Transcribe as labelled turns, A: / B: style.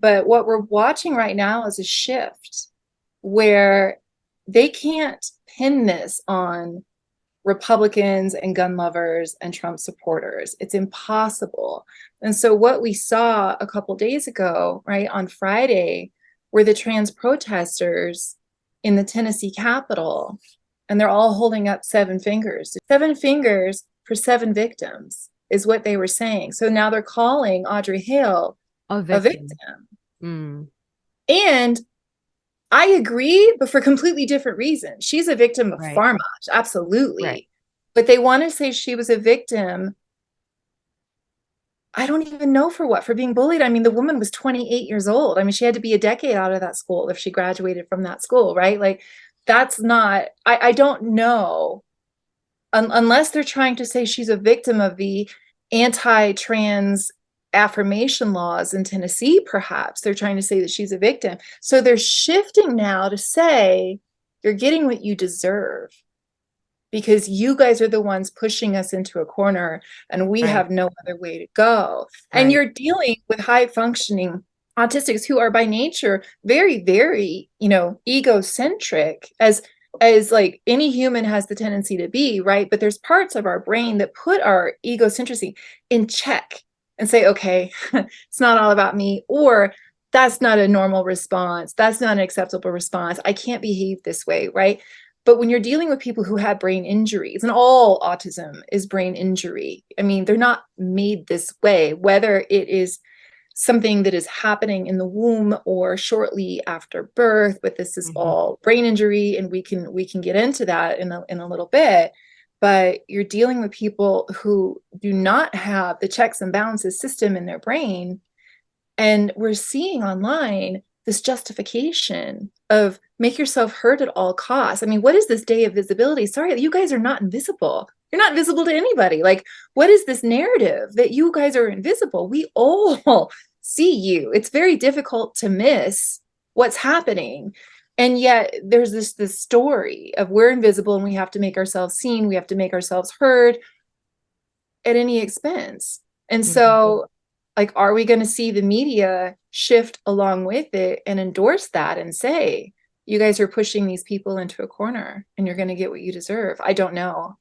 A: But what we're watching right now is a shift where they can't pin this on Republicans and gun lovers and Trump supporters. It's impossible. And so what we saw a couple days ago, right, on Friday, were the trans protesters in the Tennessee Capitol, and they're all holding up 7 fingers. 7 fingers for 7 victims is what they were saying. So now they're calling Audrey Hale
B: A
A: a
B: victim.
A: victim.
B: Mm,
A: And I agree, but for completely different reasons. She's a victim of
B: right.
A: pharma,
B: Right.
A: absolutely. But they want to say she was a victim. I don't even know for what, for being bullied. I mean, the woman was 28 years old. I mean, she had to be a decade out of that school if she graduated from that school, right? Like, that's not, I don't know, unless they're trying to say she's a victim of the anti-trans affirmation laws in Tennessee, perhaps. They're trying to say that she's a victim. So they're shifting now to say, you're getting what you deserve because you guys are the ones pushing us into a corner and we
B: Right.
A: have no other way to go. And
B: Right.
A: you're dealing with high functioning autistics who are by nature very, very, egocentric, as like any human has the tendency to be, right? But there's parts of our brain that put our egocentricity in check and say, okay, it's not all about me, or that's not a normal response, that's not an acceptable response, I can't behave this way, right? But when you're dealing with people who have brain injuries, and all autism is brain injury, I mean, they're not made this way, whether it is something that is happening in the womb or shortly after birth, but this is
B: Mhm.
A: all brain injury, and we can get into that in a little bit. But you're dealing with people who do not have the checks and balances system in their brain, and we're seeing online this justification of make yourself heard at all costs. I mean, what is this day of visibility? Sorry, you guys are not invisible. You're not visible to anybody. Like, what is this narrative that you guys are invisible? We all see you. It's very difficult to miss what's happening. And yet there's this story of we're invisible and we have to make ourselves seen, we have to make ourselves heard at any expense. And
B: Mhm.
A: so, like, are we going to see the media shift along with it and endorse that and say, you guys are pushing these people into a corner and you're going to get what you deserve? I don't know.